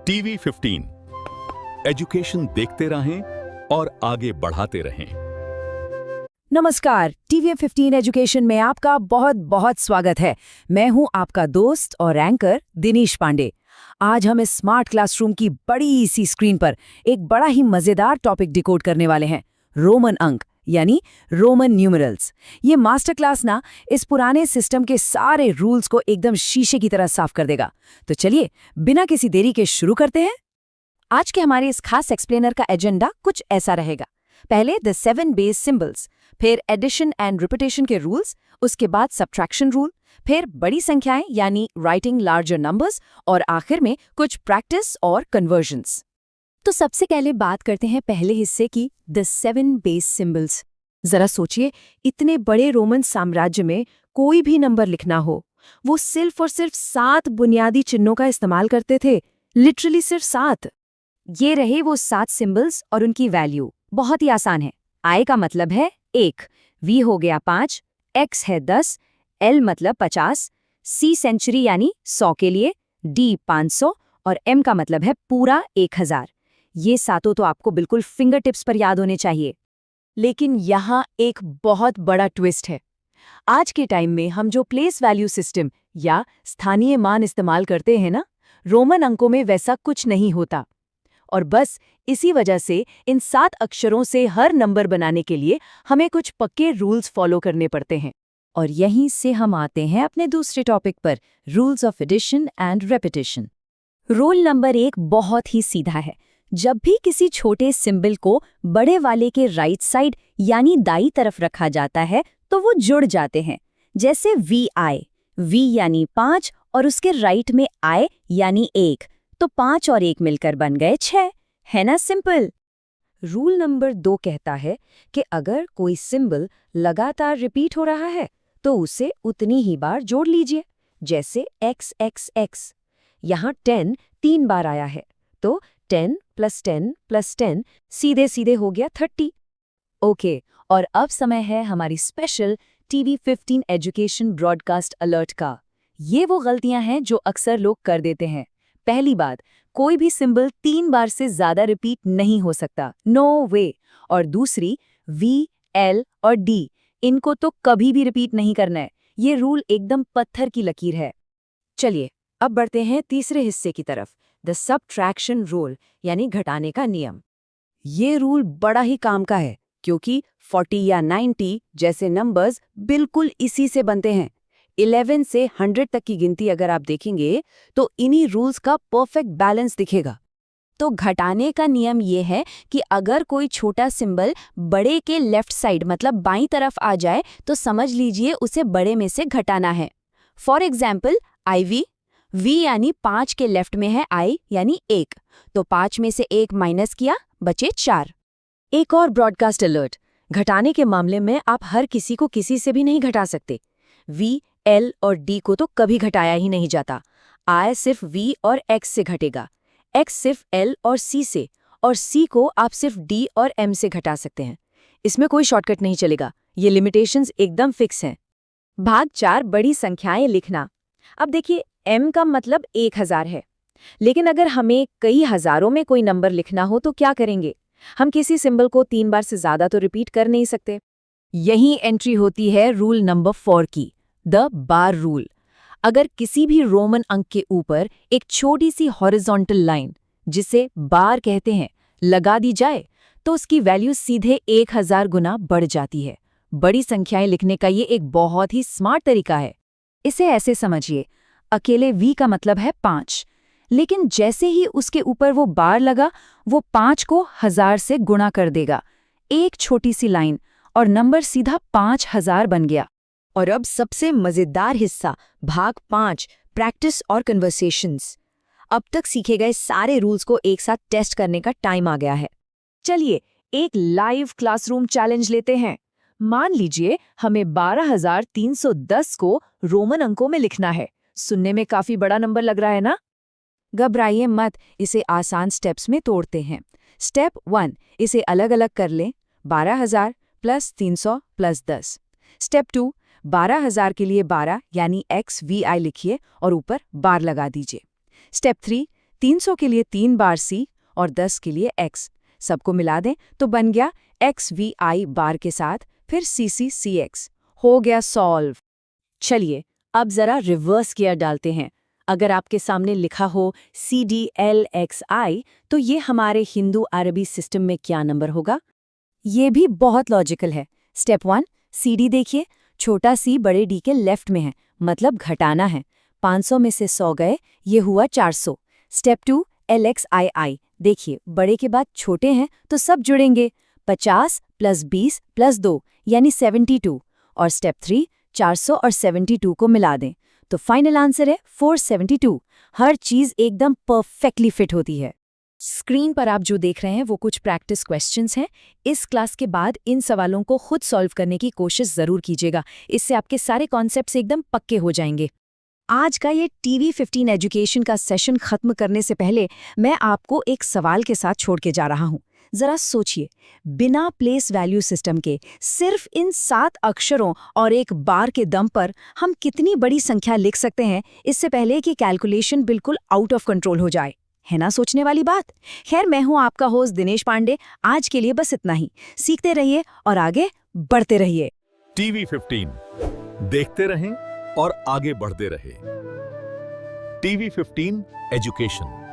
TV 15 education देखते रहें और आगे बढ़ाते रहें। नमस्कार, टीवी 15 एजुकेशन में आपका बहुत बहुत स्वागत है। मैं हूं आपका दोस्त और एंकर दिनेश पांडे। आज हम इस स्मार्ट क्लासरूम की बड़ी सी स्क्रीन पर एक बड़ा ही मजेदार टॉपिक डिकोड करने वाले हैं, रोमन अंक यानी रोमन न्यूमरल्स। ये मास्टर क्लास ना इस पुराने सिस्टम के सारे रूल्स को एकदम शीशे की तरह साफ कर देगा। तो चलिए बिना किसी देरी के शुरू करते हैं। आज के हमारे इस खास एक्सप्लेनर का एजेंडा कुछ ऐसा रहेगा। पहले द 7 बेस सिंबल्स, फिर एडिशन एंड रिपीटेशन के रूल्स, उसके बाद सब्ट्रैक्शन रूल, फिर बड़ी संख्याएं यानी राइटिंग लार्जर नंबर्स, और आखिर में कुछ प्रैक्टिस और कन्वर्जन्स। तो सबसे पहले बात करते हैं पहले हिस्से की, द 7 बेस सिंबल्स। जरा सोचिए, इतने बड़े रोमन साम्राज्य में कोई भी नंबर लिखना हो, वो सिर्फ और सिर्फ 7 बुनियादी चिन्हों का इस्तेमाल करते थे। लिटरली सिर्फ 7। ये रहे वो 7 सिंबल्स और उनकी वैल्यू। बहुत ही आसान है। आई का मतलब है 1, वी हो गया 5, एक्स है 10, एल मतलब 50, सी सेंचुरी यानी 100 के लिए, डी 500 और एम का मतलब है पूरा 1000। ये सातों तो आपको बिल्कुल फिंगर टिप्स पर याद होने चाहिए। लेकिन यहाँ एक बहुत बड़ा ट्विस्ट है। आज के टाइम में हम जो प्लेस वैल्यू सिस्टम या स्थानीय मान इस्तेमाल करते हैं ना, रोमन अंकों में वैसा कुछ नहीं होता। और बस इसी वजह से इन 7 अक्षरों से हर नंबर बनाने के लिए हमें कुछ पक्के रूल्स फॉलो करने पड़ते हैं। और यहीं से हम आते हैं अपने दूसरे टॉपिक पर, rules of addition and repetition. Rule number 1 बहुत ही सीधा है। जब भी किसी छोटे सिंबल को बड़े वाले के राइट साइड यानी दाईं तरफ रखा जाता है तो वो जुड़ जाते हैं। जैसे VI, V यानी 5 और उसके राइट में I यानी 1, तो 5 और 1 मिलकर बन गए 6। है ना सिंपल। रूल नंबर 2 कहता है कि अगर कोई सिंबल लगातार रिपीट हो रहा है तो उसे उतनी ही बार जोड़ लीजिए। जैसे XXX, यहाँ 10 3 बार आया है तो 10 + 10 + 10 सीधे सीधे हो गया 30। ओके, और अब समय है हमारी special TV 15 education broadcast alert का। ये वो गलतियां हैं जो अक्सर लोग कर देते हैं। पहली बात, कोई भी सिंबल 3 बार से ज्यादा रिपीट नहीं हो सकता, नो वे। और दूसरी, V, L और D, इनको तो कभी भी रिपीट नहीं करना है। ये रूल एकदम पत्थर की लकीर है। चलिए अब बढ़ते हैं तीसरे हिस्से की तरफ, द सब्ट्रैक्शन रूल यानी घटाने का नियम। ये रूल बड़ा ही काम का है क्योंकि 40 या 90 जैसे नंबर्स बिल्कुल इसी से बनते हैं। 11 से 100 तक की गिनती अगर आप देखेंगे तो इन्हीं रूल्स का परफेक्ट बैलेंस दिखेगा। तो घटाने का नियम ये है कि अगर कोई छोटा सिंबल बड़े के लेफ्ट साइड मतलब बाईं तरफ आ जाए तो समझ लीजिए उसे बड़े में से घटाना है। फॉर एग्जाम्पल IV, V यानी 5 के लेफ्ट में है I यानी 1, तो 5 में से 1 माइनस किया, बचे 4। एक और ब्रॉडकास्ट अलर्ट, घटाने के मामले में आप हर किसी को किसी से भी नहीं घटा सकते। V, L और D को तो कभी घटाया ही नहीं जाता। I सिर्फ V और X से घटेगा, X सिर्फ L और C से, और C को आप सिर्फ D और M से घटा सकते हैं। इसमें कोई शॉर्टकट नहीं चलेगा, ये लिमिटेशंस एकदम फिक्स हैं। भाग 4, बड़ी संख्याएं लिखना। अब देखिए, M का मतलब 1000 है, लेकिन अगर हमें कई हजारों में कोई नंबर लिखना हो तो क्या करेंगे? हम किसी सिंबल को 3 बार से ज्यादा तो रिपीट कर नहीं सकते। यही एंट्री होती है रूल नंबर 4 की, द बार रूल। अगर किसी भी रोमन अंक के ऊपर एक छोटी सी हॉरिजॉन्टल लाइन, जिसे बार कहते हैं, लगा दी जाए तो उसकी वैल्यू सीधे 1000 गुना बढ़ जाती है। बड़ी संख्याएं लिखने का ये एक बहुत ही स्मार्ट तरीका है। इसे ऐसे समझिए, अकेले V का मतलब है 5, लेकिन जैसे ही उसके ऊपर वो बार लगा वो 5 को 1000 से गुणा कर देगा। एक छोटी सी लाइन और नंबर सीधा 5000 बन गया। और अब सबसे मजेदार हिस्सा, भाग 5, प्रैक्टिस और कन्वर्सेशंस। अब तक सीखे गए सारे रूल्स को एक साथ टेस्ट करने का टाइम आ गया है। चलिए एक लाइव क्लासरूम चैलेंज लेते हैं। मान लीजिए हमें 12310 को रोमन अंकों में लिखना है। सुनने में काफी बड़ा नंबर लग रहा है ना? घबराइए मत, इसे आसान स्टेप्स में तोड़ते हैं। स्टेप 1, इसे अलग अलग कर लें, 12000 + 300 + 10। स्टेप 2, 12000 के लिए 12 यानी XVI लिखिए और ऊपर बार लगा दीजिए। स्टेप 3, 300 के लिए 3 बार C और 10 के लिए X। सबको मिला दें तो बन गया XVI बार के साथ फिर CCCX। हो गया सॉल्व। चलिए अब जरा रिवर्स गियर डालते हैं। अगर आपके सामने लिखा हो CDLXI तो ये हमारे हिंदू अरबी सिस्टम में क्या नंबर होगा? ये भी बहुत लॉजिकल है। स्टेप 1, CD देखिए, छोटा c बड़े D के लेफ्ट में है, मतलब घटाना है। 500 में से 100 गए, ये हुआ 400। स्टेप 2, LXII देखिए, बड़े के बाद छोटे हैं तो सब जुड़ेंगे। 50 + 20 + 2 यानी 72। और स्टेप 3, 400 और 72 को मिला दें तो फाइनल आंसर है 472। हर चीज एकदम परफेक्टली फिट होती है। स्क्रीन पर आप जो देख रहे हैं वो कुछ प्रैक्टिस क्वेश्चंस हैं। इस क्लास के बाद इन सवालों को खुद सॉल्व करने की कोशिश जरूर कीजिएगा। इससे आपके सारे कॉन्सेप्ट्स एकदम पक्के हो जाएंगे। आज का ये TV15 एजुकेशन का सेशन खत्म करने से पहले मैं आपको एक सवाल के साथ छोड़ के जा रहा हूँ। जरा सोचिए, बिना प्लेस वैल्यू सिस्टम के सिर्फ इन 7 अक्षरों और एक बार के दम पर हम कितनी बड़ी संख्या लिख सकते हैं, इससे पहले कि कैलकुलेशन बिल्कुल आउट ऑफ कंट्रोल हो जाए। है ना सोचने वाली बात। खैर, मैं हूं आपका होस्ट दिनेश पांडे। आज के लिए बस इतना ही। सीखते रहिए और आगे बढ़ते रहिए। TV15 देखते रहें और आगे बढ़ते रहें। TV15 education.